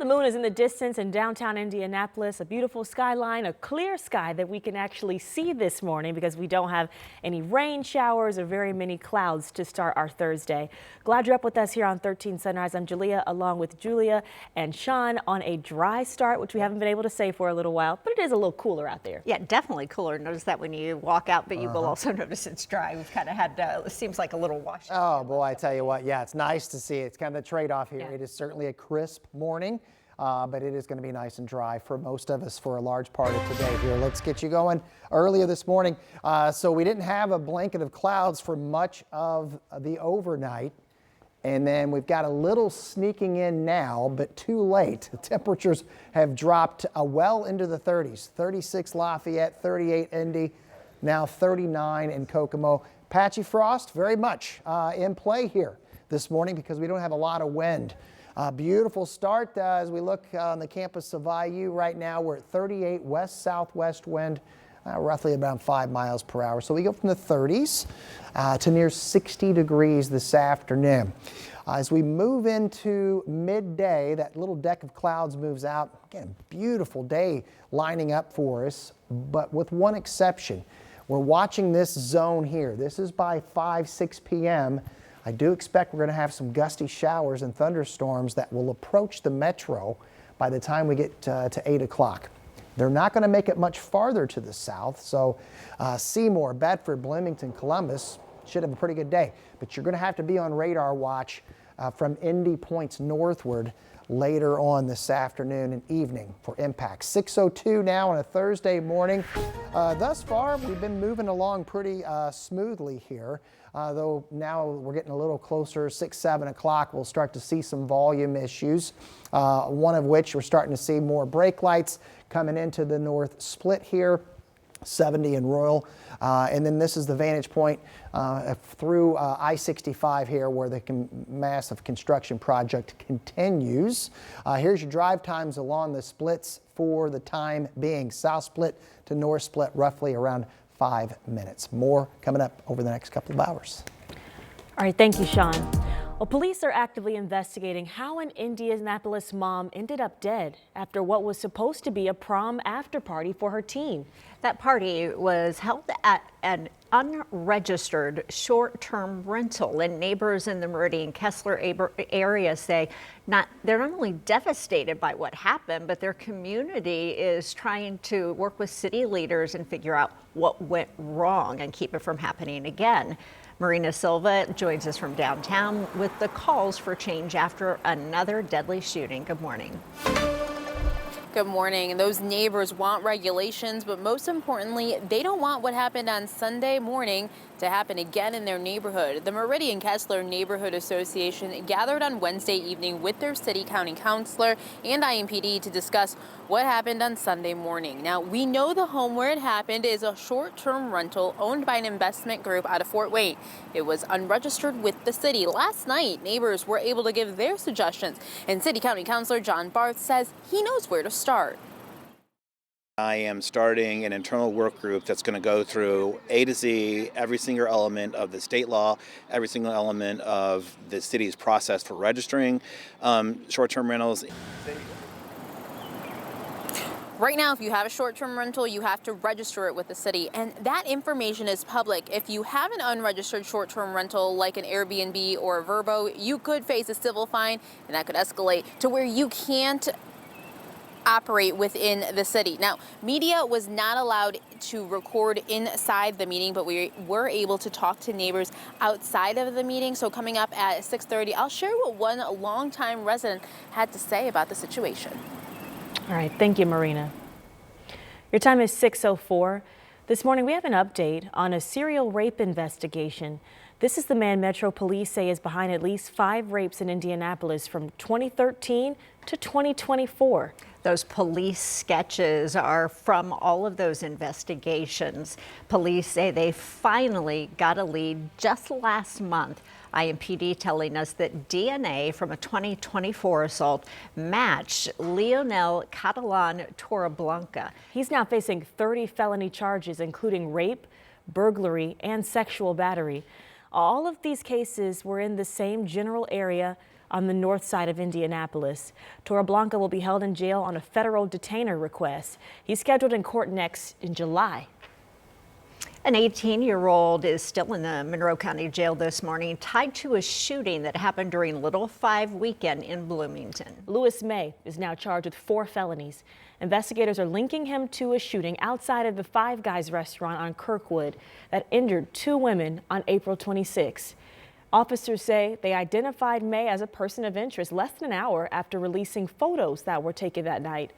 The moon is in the distance in downtown Indianapolis, a beautiful skyline, a clear sky that we can actually see this morning because we don't have any rain showers or very many clouds to start our Thursday. Glad you're up with us here on 13 Sunrise. I'm Julia, along with Julia and Sean on a dry start, which we haven't been able to say for a little while, but it is a little cooler out there. Yeah, definitely cooler. Notice that when you walk out, but you will also notice it's dry. We've kind of had, it seems like a little wash. Oh boy, I tell you what, yeah, it's nice to see. It's kind of the trade-off here. It is certainly a crisp morning. But it is going to be nice and dry for most of us for a large part of today here. Let's get you going earlier this morning. So we didn't have a blanket of clouds for much of the overnight. And then we've got a little sneaking in now, but too late. The temperatures have dropped well into the 30s. 36 Lafayette, 38 Indy, now 39 in Kokomo. Patchy frost very much in play here this morning because we don't have a lot of wind. Beautiful start as we look on the campus of IU right now. We're at 38 west-southwest wind, roughly about 5 miles per hour. So we go from the 30s to near 60 degrees this afternoon. As we move into midday, that little deck of clouds moves out. Again, beautiful day lining up for us, but with one exception. We're watching this zone here. This is by 6 p.m. I do expect we're going to have some gusty showers and thunderstorms that will approach the metro by the time we get to 8 o'clock. They're not going to make it much farther to the south, so Seymour, Bedford, Bloomington, Columbus should have a pretty good day. But you're going to have to be on radar watch from Indy points northward later on this afternoon and evening for impacts. 6:02 now on a Thursday morning. Thus far, we've been moving along pretty smoothly here. Though now we're getting a little closer, 6, 7 o'clock, we'll start to see some volume issues, one of which we're starting to see more brake lights coming into the north split here, 70 in Royal. And then this is the vantage point through I-65 here where the massive construction project continues. Here's your drive times along the splits for the time being. South split to north split roughly around 5 minutes. More coming up over the next couple of hours. All right, thank you, Sean. Well, police are actively investigating how an Indianapolis mom ended up dead after what was supposed to be a prom after party for her teen. That party was held at an unregistered short-term rental, and neighbors in the Meridian-Kessler area say they're not only devastated by what happened, but their community is trying to work with city leaders and figure out what went wrong and keep it from happening again. Marina Silva joins us from downtown with the calls for change after another deadly shooting. Good morning. Good morning. And those neighbors want regulations, but most importantly, they don't want what happened on Sunday morning to happen again in their neighborhood. The Meridian-Kessler Neighborhood Association gathered on Wednesday evening with their city county councilor and IMPD to discuss what happened on Sunday morning. Now, we know the home where it happened is a short-term rental owned by an investment group out of Fort Wayne. It was unregistered with the city. Last night, neighbors were able to give their suggestions, and city county councilor John Barth says he knows where to start. I am starting an internal work group that's going to go through A to Z, every single element of the state law, every single element of the city's process for registering short-term rentals. Right now, if you have a short-term rental, you have to register it with the city, and that information is public. If you have an unregistered short-term rental like an Airbnb or a Vrbo, you could face a civil fine, and that could escalate to where you can't operate within the city. Now, media was not allowed to record inside the meeting, but we were able to talk to neighbors outside of the meeting. So coming up at 6:30, I'll share what one longtime resident had to say about the situation. All right, thank you, Marina. Your time is 6:04. This morning, we have an update on a serial rape investigation. This is the man Metro Police say is behind at least 5 rapes in Indianapolis from 2013 to 2024. Those police sketches are from all of those investigations. Police say they finally got a lead just last month. IMPD telling us that DNA from a 2024 assault matched Leonel Catalan Torreblanca. He's now facing 30 felony charges, including rape, burglary, and sexual battery. All of these cases were in the same general area on the north side of Indianapolis. Torreblanca will be held in jail on a federal detainer request. He's scheduled in court next in July. An 18-year-old is still in the Monroe County Jail this morning, tied to a shooting that happened during Little Five weekend in Bloomington. Lewis May is now charged with 4 felonies. Investigators are linking him to a shooting outside of the Five Guys restaurant on Kirkwood that injured 2 women on April 26. Officers say they identified May as a person of interest less than an hour after releasing photos that were taken that night.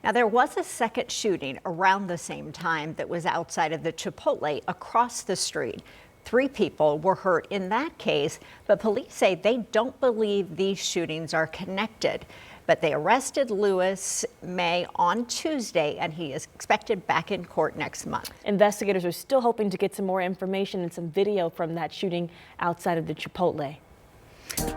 Now, there was a second shooting around the same time that was outside of the Chipotle across the street. 3 people were hurt in that case, but police say they don't believe these shootings are connected. But they arrested Lewis May on Tuesday, and he is expected back in court next month. Investigators are still hoping to get some more information and some video from that shooting outside of the Chipotle.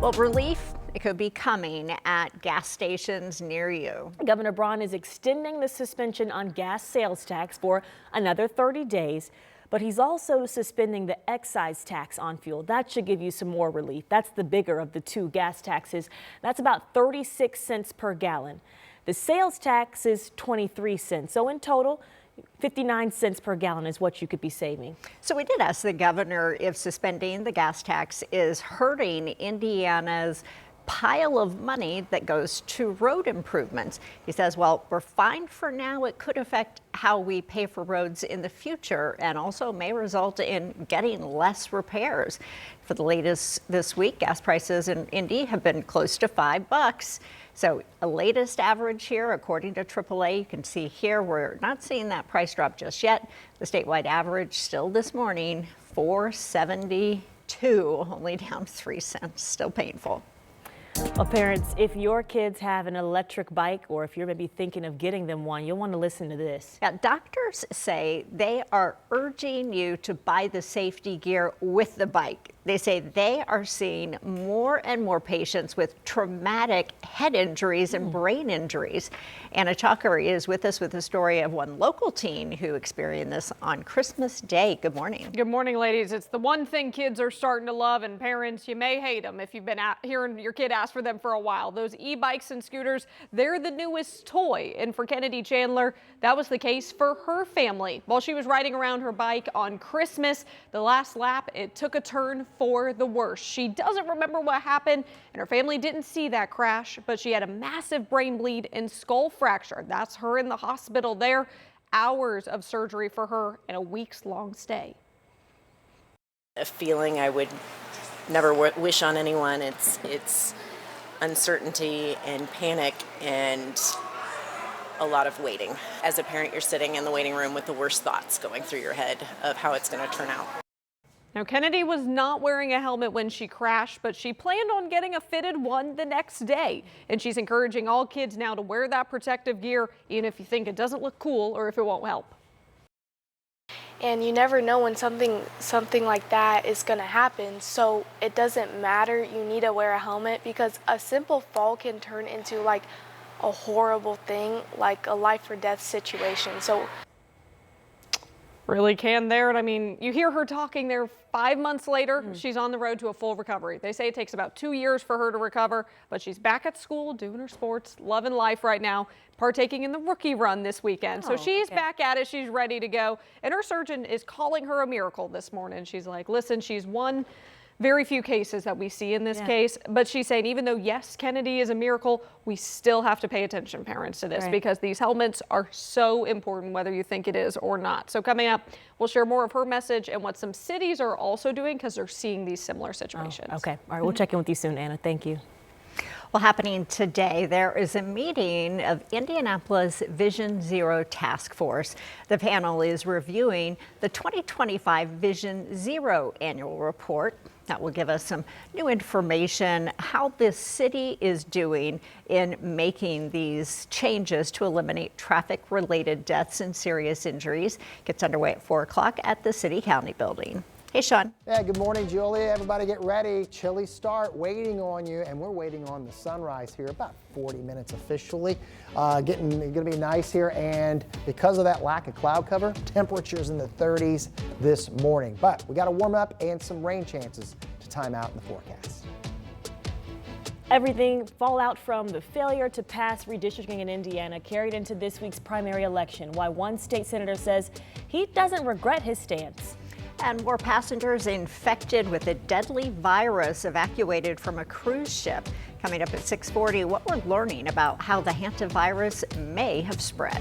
Well, relief, it could be coming at gas stations near you. Governor Braun is extending the suspension on gas sales tax for another 30 days, but he's also suspending the excise tax on fuel. That should give you some more relief. That's the bigger of the 2 gas taxes. That's about 36 cents per gallon. The sales tax is 23 cents. So in total, 59 cents per gallon is what you could be saving. So we did ask the governor if suspending the gas tax is hurting Indiana's pile of money that goes to road improvements. He says, well, we're fine for now. It could affect how we pay for roads in the future and also may result in getting less repairs. For the latest this week, gas prices in Indy have been close to $5. So a latest average here, according to AAA, you can see here, we're not seeing that price drop just yet. The statewide average still this morning, $4.72, only down 3 cents, still painful. Well, parents, if your kids have an electric bike or if you're maybe thinking of getting them one, you'll want to listen to this. Now, doctors say they are urging you to buy the safety gear with the bike. They say they are seeing more and more patients with traumatic head injuries and brain injuries. Anna Chalkery is with us with the story of one local teen who experienced this on Christmas Day. Good morning. Good morning, ladies. It's the one thing kids are starting to love, and parents, you may hate them if you've been hearing your kid ask for them for a while. Those e-bikes and scooters, they're the newest toy. And for Kennedy Chandler, that was the case for her family. While she was riding around her bike on Christmas, the last lap, it took a turn for the worse. She doesn't remember what happened, and her family didn't see that crash, but she had a massive brain bleed and skull fracture. That's her in the hospital there. Hours of surgery for her and a weeks-long stay. A feeling I would never wish on anyone. It's uncertainty and panic and a lot of waiting. As a parent, you're sitting in the waiting room with the worst thoughts going through your head of how it's going to turn out. Now, Kennedy was not wearing a helmet when she crashed, but she planned on getting a fitted one the next day. And she's encouraging all kids now to wear that protective gear, even if you think it doesn't look cool or if it won't help. And you never know when something like that is going to happen. So it doesn't matter, you need to wear a helmet, because a simple fall can turn into like a horrible thing, like a life or death situation. So really can there. And I mean, you hear her talking there 5 months later, she's on the road to a full recovery. They say it takes about 2 years for her to recover, but she's back at school, doing her sports, loving life right now, partaking in the rookie run this weekend. So she's back at it. She's ready to go. And her surgeon is calling her a miracle this morning. She's like, listen, she's one very few cases that we see in this case, but she's saying even though, yes, Kennedy is a miracle, we still have to pay attention, parents, to this because these helmets are so important, whether you think it is or not. So coming up, we'll share more of her message and what some cities are also doing because they're seeing these similar situations. Okay. All right. We'll check in with you soon, Anna. Thank you. Well, happening today, there is a meeting of Indianapolis Vision Zero Task Force. The panel is reviewing the 2025 Vision Zero annual report. That will give us some new information how this city is doing in making these changes to eliminate traffic-related deaths and serious injuries. Gets underway at 4 o'clock at the City County Building. Hey, Sean. Yeah, good morning, Julia. Everybody get ready. Chilly start waiting on you, and we're waiting on the sunrise here, about 40 minutes officially. Going to be nice here, and because of that lack of cloud cover, temperatures in the 30s this morning. But we got to warm up and some rain chances to time out in the forecast. Everything fallout from the failure to pass redistricting in Indiana carried into this week's primary election, why one state senator says he doesn't regret his stance. And more passengers infected with a deadly virus evacuated from a cruise ship. Coming up at 6:40, what we're learning about how the hantavirus may have spread.